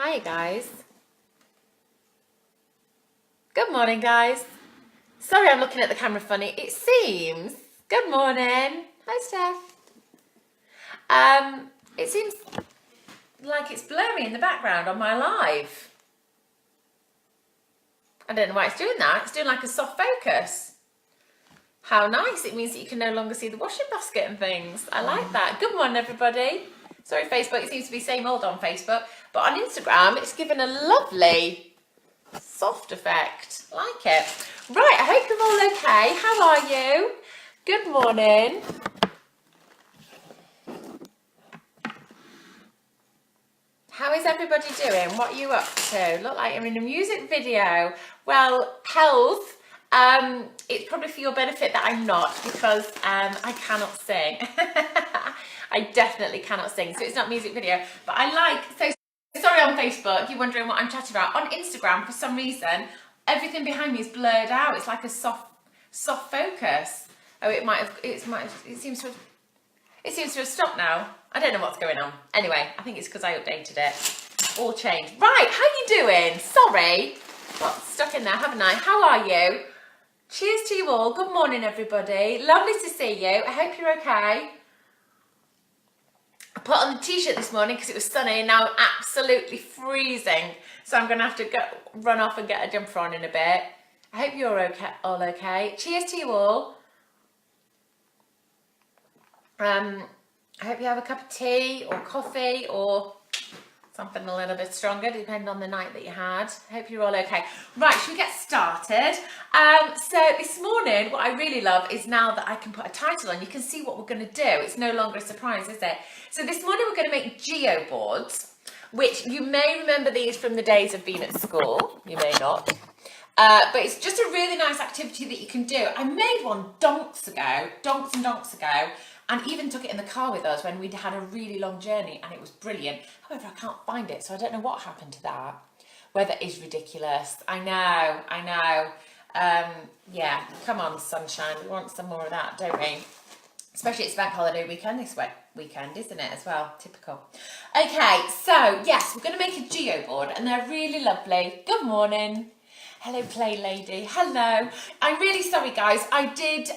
Hi guys. Good morning guys. Sorry I'm looking at the camera funny. It seems. Good morning. Hi Steph. It seems like it's blurry in the background on my live. I don't know why it's doing that. It's doing like a soft focus. How nice. It means that you can no longer see the washing basket and things. I like that. Good morning everybody. Sorry Facebook, it seems to be same old on Facebook. But on Instagram, it's given a lovely soft effect. Like it. Right, I hope you're all okay. How are you? Good morning. How is everybody doing? What are you up to? Look like you're in a music video. Well, health. It's probably for your benefit that I'm not, because I cannot sing. I definitely cannot sing, so it's not a music video. But I like, so sorry on Facebook, you're wondering what I'm chatting about. On Instagram, for some reason, everything behind me is blurred out. It's like a soft focus. Oh, it seems to have stopped now. I don't know what's going on. Anyway, I think it's because I updated it. All changed. Right, how you doing? Sorry, got stuck in there, haven't I? How are you? Cheers to you all. Good morning, everybody. Lovely to see you. I hope you're okay. I put on the t-shirt this morning because it was sunny, and now I'm absolutely freezing. So I'm going to have to run off and get a jumper on in a bit. I hope you're okay, all okay. Cheers to you all. I hope you have a cup of tea or coffee or something a little bit stronger, depending on the night that you had. I hope you're all okay. Right, should we get started? So this morning, what I really love is now that I can put a title on, you can see what we're going to do. It's no longer a surprise, is it? So this morning we're going to make Geoboards, which you may remember these from the days of being at school. You may not. But it's just a really nice activity that you can do. I made one donks and donks ago, and even took it in the car with us when we'd had a really long journey, and it was brilliant. However, I can't find it, so I don't know what happened to that. Weather is ridiculous. I know. Yeah, come on, sunshine. We want some more of that, don't we? Especially it's bank holiday weekend this weekend, isn't it, as well? Typical. Okay, so yes, we're going to make a Geoboard, and they're really lovely. Good morning. Hello, Play Lady. Hello. I'm really sorry, guys. I did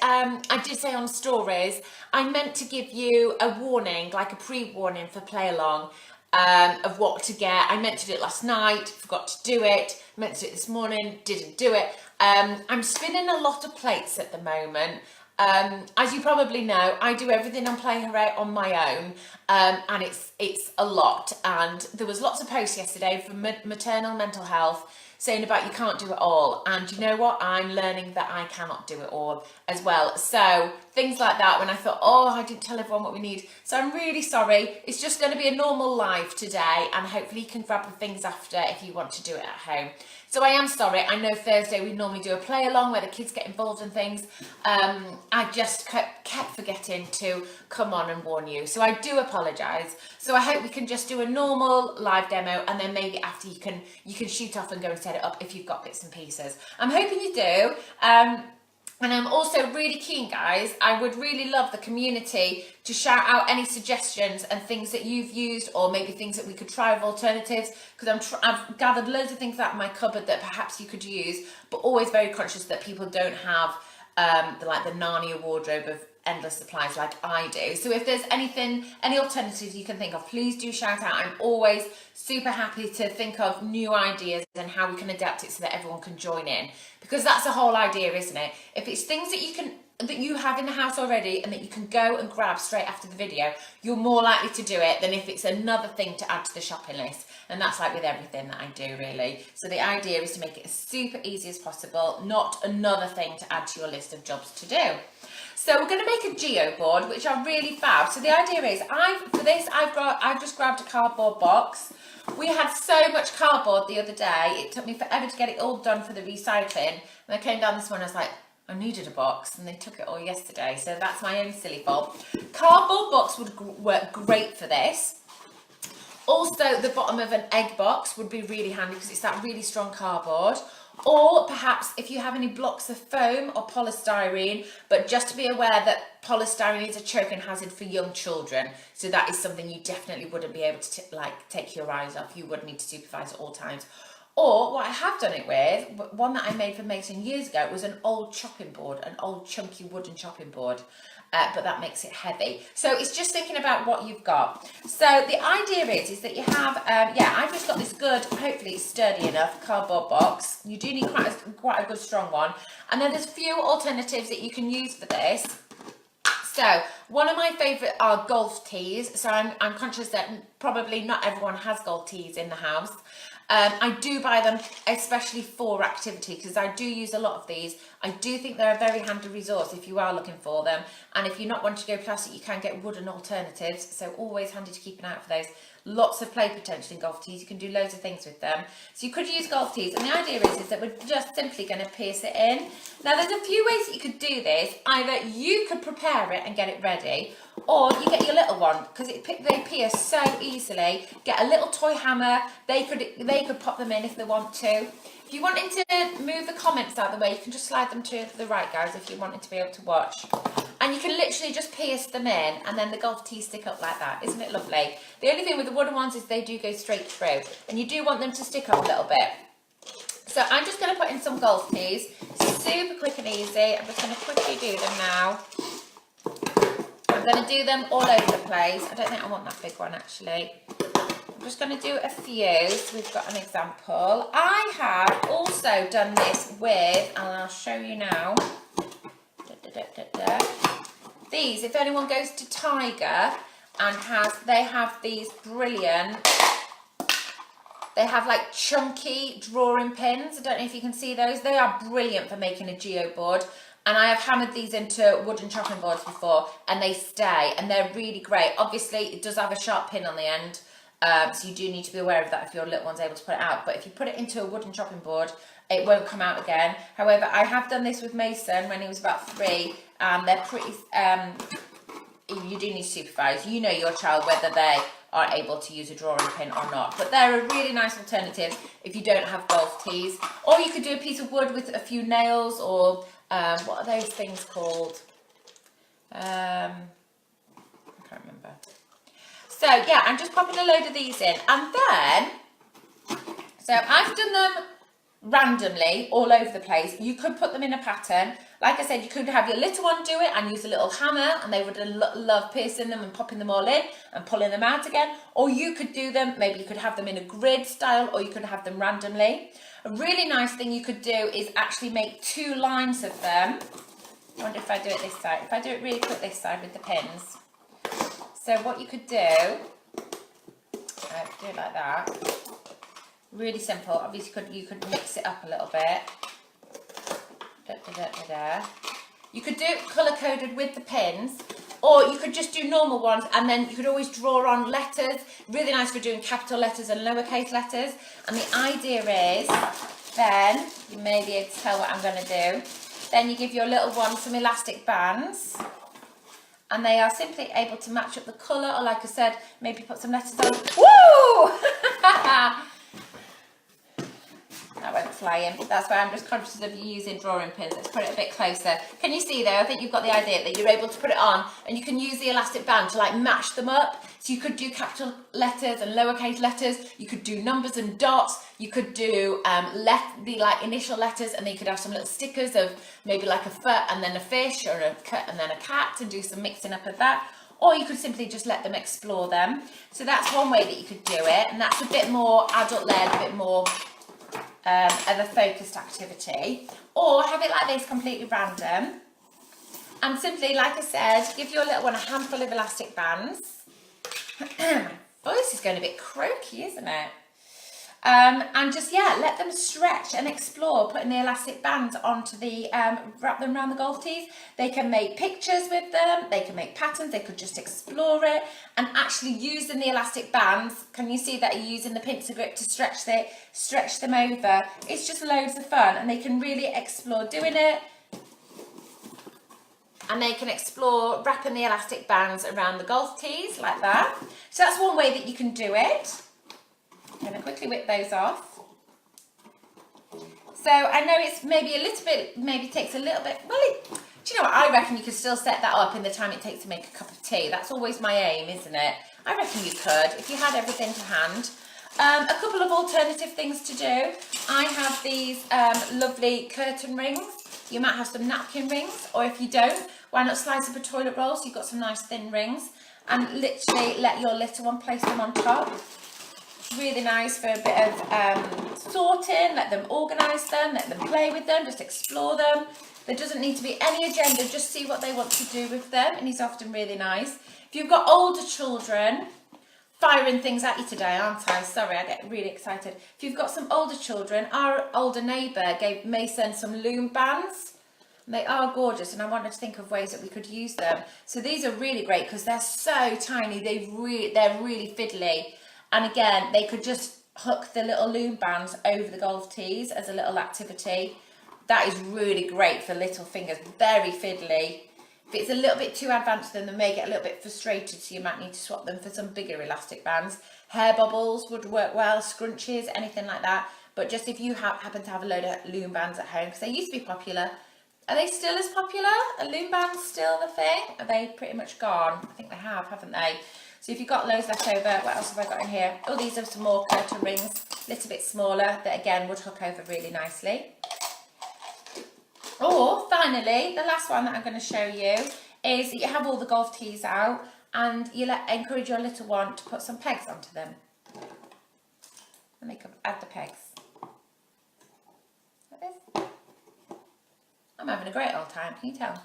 say on stories, I meant to give you a warning, like a pre-warning for play along, of what to get. I meant to do it last night, forgot to do it. Meant to do it this morning, didn't do it. I'm spinning a lot of plates at the moment. As you probably know, I do everything on playhooray on my own, and it's a lot. And there was lots of posts yesterday from maternal mental health saying about you can't do it all, and you know what, I'm learning that I cannot do it all as well. So things like that, when I thought, oh, I didn't tell everyone what we need, so I'm really sorry. It's just going to be a normal live today, and hopefully you can grab the things after if you want to do it at home. So I am sorry. I know Thursday we normally do a play along where the kids get involved in things. I just kept forgetting to come on and warn you, so I do apologise. So I hope we can just do a normal live demo, and then maybe after you can shoot off and go and set it up if you've got bits and pieces. I'm hoping you do. And I'm also really keen, guys, I would really love the community to shout out any suggestions and things that you've used, or maybe things that we could try of alternatives, because I've gathered loads of things out of my cupboard that perhaps you could use, but always very conscious that people don't have the Narnia wardrobe of endless supplies like I do. So if there's any alternatives you can think of, please do shout out. I'm always super happy to think of new ideas and how we can adapt it so that everyone can join in, because that's the whole idea, isn't it? If it's things that you have in the house already and that you can go and grab straight after the video, you're more likely to do it than if it's another thing to add to the shopping list. And that's like with everything that I do, really. So the idea is to make it as super easy as possible, not another thing to add to your list of jobs to do. So we're going to make a Geoboard, which are really fab. So the idea is, I've just grabbed a cardboard box. We had so much cardboard the other day, it took me forever to get it all done for the recycling. And I came down this morning, I was like, I needed a box, and they took it all yesterday. So that's my own silly fault. Cardboard box would work great for this. Also, the bottom of an egg box would be really handy because it's that really strong cardboard. Or perhaps if you have any blocks of foam or polystyrene, but just to be aware that polystyrene is a choking hazard for young children. So that is something you definitely wouldn't be able to take your eyes off. You would need to supervise at all times. Or what I have done it with, one that I made for Mason years ago, was an old chopping board, an old chunky wooden chopping board. But that makes it heavy. So it's just thinking about what you've got. So the idea is that you have, I've just got this good, hopefully it's sturdy enough, cardboard box. You do need quite a good strong one. And then there's a few alternatives that you can use for this. So one of my favourite are golf tees. So I'm conscious that probably not everyone has golf tees in the house. I do buy them especially for activity because I do use a lot of these. I do think they're a very handy resource if you are looking for them, and if you're not wanting to go plastic, you can get wooden alternatives, so always handy to keep an eye out for those. Lots of play potential in golf tees. You can do loads of things with them. So you could use golf tees, and the idea is that we're just simply going to pierce it in. Now there's a few ways that you could do this. Either you could prepare it and get it ready, or you get your little one, because they pierce so easily. Get a little toy hammer. They could pop them in if they want to. If you wanted to move the comments out of the way, you can just slide them to the right, guys, if you wanted to be able to watch. And you can literally just pierce them in, and then the golf tees stick up like that. Isn't it lovely? The only thing with the wooden ones is they do go straight through, and you do want them to stick up a little bit. So I'm just going to put in some golf tees. Super quick and easy. I'm just going to quickly do them now. I'm going to do them all over the place. I don't think I want that big one, actually. I'm just going to do a few, so we've got an example. I have also done this with, and I'll show you now. These, if anyone goes to Tiger and they have these brilliant, they have like chunky drawing pins. I don't know if you can see those. They are brilliant for making a geoboard. And I have hammered these into wooden chopping boards before, and they stay, and they're really great. Obviously, it does have a sharp pin on the end, so you do need to be aware of that if your little one's able to put it out. But if you put it into a wooden chopping board, it won't come out again. However, I have done this with Mason when he was about 3, and they're pretty, you do need to supervise. You know your child whether they are able to use a drawing pin or not. But they're a really nice alternative if you don't have golf tees. Or you could do a piece of wood with a few nails, or what are those things called? I can't remember. So yeah, I'm just popping a load of these in, and then, so I've done them randomly all over the place. You could put them in a pattern. Like I said, you could have your little one do it and use a little hammer, and they would love piercing them and popping them all in and pulling them out again. Or you could do them, maybe you could have them in a grid style, or you could have them randomly. A really nice thing you could do is actually make 2 lines of them. I wonder if I do it this side. If I do it really quick this side with the pins. So what you could do, do it like that. Really simple. Obviously you could mix it up a little bit. You could do it colour coded with the pins, or you could just do normal ones, and then you could always draw on letters. Really nice for doing capital letters and lowercase letters. And the idea is, then you may be able to tell what I'm going to do. Then you give your little one some elastic bands, and they are simply able to match up the colour, or like I said, maybe put some letters on. Woo! That went flying. That's why I'm just conscious of you using drawing pins. Let's put it a bit closer. Can you see there? I think you've got the idea that you're able to put it on, and you can use the elastic band to like match them up. So you could do capital letters and lowercase letters. You could do numbers and dots. You could do the like initial letters, and then you could have some little stickers of maybe like a foot and then a fish, or a cut and then a cat, and do some mixing up of that. Or you could simply just let them explore them. So that's one way that you could do it, and that's a bit more adult-led, a bit more of a focused activity. Or have it like this, completely random, and simply, like I said, give your little one a handful of elastic bands. My voice is going a bit croaky, isn't it? And just, yeah, let them stretch and explore, putting the elastic bands onto the, wrap them around the golf tees. They can make pictures with them, they can make patterns, they could just explore it, and actually using the elastic bands, can you see that you're using the pincer grip to stretch them over? It's just loads of fun, and they can really explore doing it. And they can explore wrapping the elastic bands around the golf tees like that. So that's one way that you can do it. I'm going to quickly whip those off. So I know it's maybe a little bit, maybe takes a little bit, well, do you know what, I reckon you could still set that up in the time it takes to make a cup of tea. That's always my aim, isn't it? I reckon you could, if you had everything to hand. A couple of alternative things to do. I have these lovely curtain rings. You might have some napkin rings, or if you don't, why not slice up a toilet roll so you've got some nice thin rings, and literally let your little one place them on top. Really nice for a bit of sorting, let them organise them, let them play with them, just explore them. There doesn't need to be any agenda, just see what they want to do with them, and he's often really nice. If you've got older children, firing things at you today, aren't I? Sorry, I get really excited. If you've got some older children, our older neighbour gave Mason some loom bands. They are gorgeous, and I wanted to think of ways that we could use them. So these are really great because they're so tiny, they're really fiddly. And again, they could just hook the little loom bands over the golf tees as a little activity. That is really great for little fingers, very fiddly. If it's a little bit too advanced, then they may get a little bit frustrated, so you might need to swap them for some bigger elastic bands. Hair bobbles would work well, scrunchies, anything like that. But just if you happen to have a load of loom bands at home, because they used to be popular. Are they still as popular? Are loom bands still the thing? Are they pretty much gone? I think they have, haven't they? So if you've got loads left over, what else have I got in here? Oh, these are some more curtain rings, a little bit smaller, that again would hook over really nicely. Or finally, the last one that I'm going to show you is that you have all the golf tees out and you encourage your little one to put some pegs onto them. And they can add the pegs. Like this. I'm having a great old time, can you tell?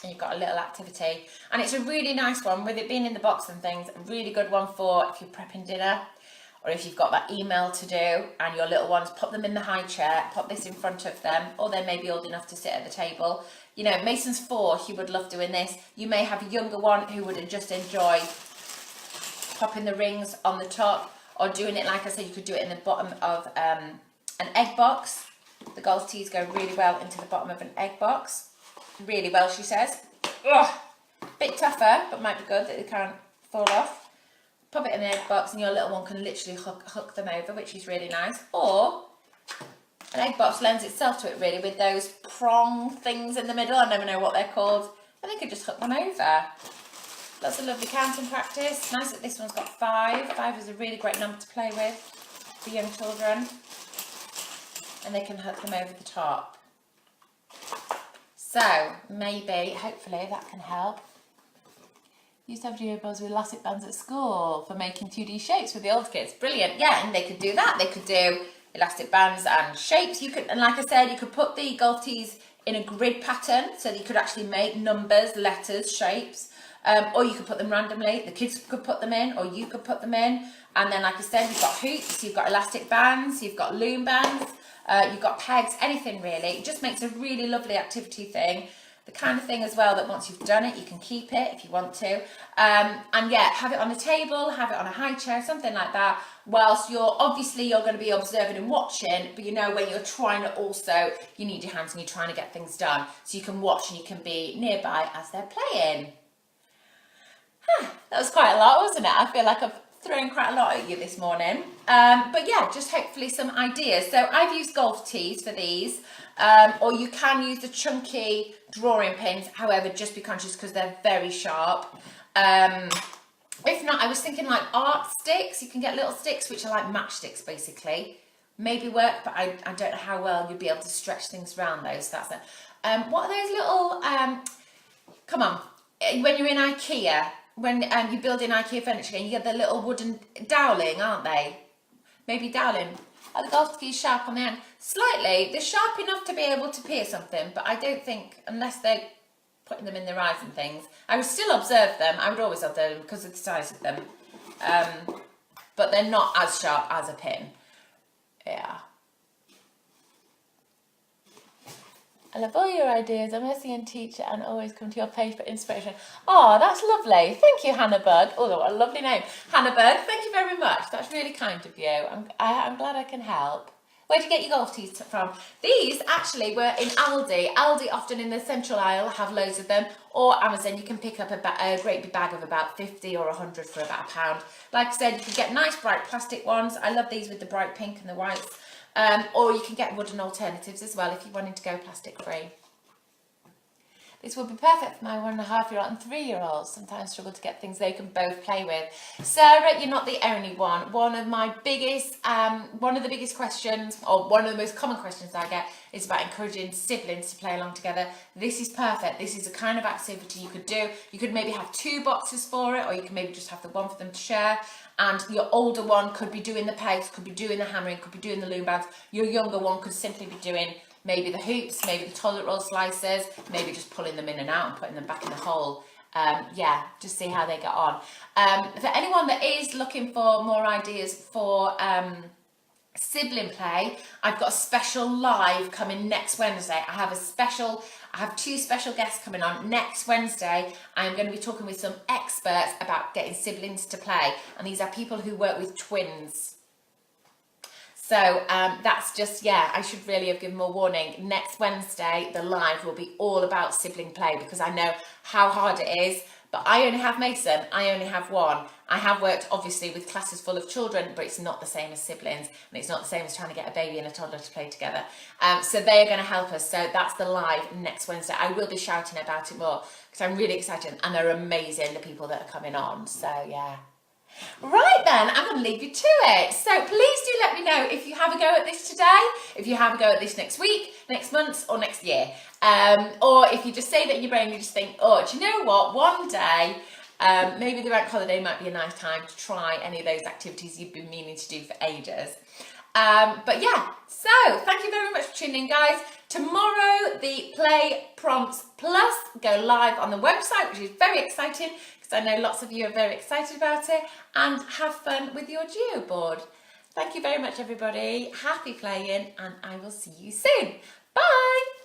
And you've got a little activity. And it's a really nice one, with it being in the box and things, a really good one for if you're prepping dinner, or if you've got that email to do and your little ones, put them in the high chair, pop this in front of them, or they may be old enough to sit at the table. You know, Mason's 4, he would love doing this. You may have a younger one who would just enjoy popping the rings on the top, or doing it, like I said, you could do it in the bottom of an egg box. The golf tees go really well into the bottom of an egg box. Really well, she says. Ugh, bit tougher, but might be good that they can't fall off. Pop it in an egg box and your little one can literally hook them over, which is really nice. Or an egg box lends itself to it really, with those prong things in the middle. I never know what they're called. And they could just hook them over. Lots of lovely counting practice. Nice that this one's got 5. 5 is a really great number to play with for young children. And they can hook them over the top. So maybe, hopefully that can help. Used to have geoboards with elastic bands at school for making 2D shapes with the old kids. Brilliant, yeah, and they could do that. They could do elastic bands and shapes. You could, and like I said, you could put the golf tees in a grid pattern so that you could actually make numbers, letters, shapes, or you could put them randomly. The kids could put them in, or you could put them in. And then, like I said, you've got hoops, you've got elastic bands, you've got loom bands, you've got pegs, anything really. It just makes a really lovely activity thing. The kind of thing as well that once you've done it, you can keep it if you want to. And yeah, have it on a table, have it on a high chair, something like that, whilst you're going to be observing and watching, but you know, when you're trying to also, you need your hands and you're trying to get things done, so you can watch and you can be nearby as they're playing. That was quite a lot, wasn't it? I feel like I've thrown quite a lot at you this morning. But yeah, just hopefully some ideas. So I've used golf tees for these, or you can use the chunky drawing pins. However, just be conscious because they're very sharp. If not, I was thinking like art sticks. You can get little sticks which are like matchsticks basically. Maybe work, but I don't know how well you'd be able to stretch things around those. That's it. What are those little, come on, when you're in IKEA, when you build in IKEA furniture and you get the little wooden dowling, aren't they? Maybe dowling. Are the golf tees sharp on the end? Slightly. They're sharp enough to be able to pierce something, but I don't think, unless they're putting them in their eyes and things, I would still observe them. I would always observe them because of the size of them. But they're not as sharp as a pin. Yeah. I love all your ideas. I'm a SEN teacher and always come to your page for inspiration. Oh, that's lovely. Thank you, Hannah Bug. Oh, what a lovely name. Hannah Bug, thank you very much. That's really kind of you. I'm glad I can help. Where do you get your golf tees from? These actually were in Aldi. Aldi often in the central aisle have loads of them, or Amazon. You can pick up a great big bag of about 50 or 100 for about £1. Like I said, you can get nice bright plastic ones. I love these with the bright pink and the whites. Or you can get wooden alternatives as well if you wanted to go plastic free. This would be perfect for my 1.5-year-old and 3-year-olds. Sometimes struggle to get things they can both play with. Sarah, you're not the only one. One of the biggest questions, or one of the most common questions I get, is about encouraging siblings to play along together. This is perfect. This is a kind of activity you could do. You could maybe have 2 boxes for it, or you can maybe just have the one for them to share. And your older one could be doing the pegs, could be doing the hammering, could be doing the loom bands. Your younger one could simply be doing maybe the hoops, maybe the toilet roll slicers, maybe just pulling them in and out and putting them back in the hole. Yeah, just see how they get on. For anyone that is looking for more ideas for sibling play, I've got a special live coming next Wednesday. I have 2 special guests coming on next Wednesday. I'm going to be talking with some experts about getting siblings to play, and these are people who work with twins. So that's just, yeah, I should really have given more warning. Next Wednesday, the live will be all about sibling play, because I know how hard it is. But I only have Mason, I only have one. I have worked obviously with classes full of children, but it's not the same as siblings, and it's not the same as trying to get a baby and a toddler to play together. So they are going to help us. So that's the live next Wednesday. I will be shouting about it more because I'm really excited, and they're amazing, the people that are coming on. So yeah. Right then, I'm going to leave you to it. So please do let me know if you have a go at this today, if you have a go at this next week, next month, or next year. Or if you just say that in your brain, you just think, oh, do you know what, one day, maybe the bank holiday might be a nice time to try any of those activities you've been meaning to do for ages. But yeah, so thank you very much for tuning in, guys. Tomorrow, the Play Prompts Plus go live on the website, which is very exciting, because I know lots of you are very excited about it, and have fun with your Geoboard. Thank you very much, everybody. Happy playing, and I will see you soon. Bye.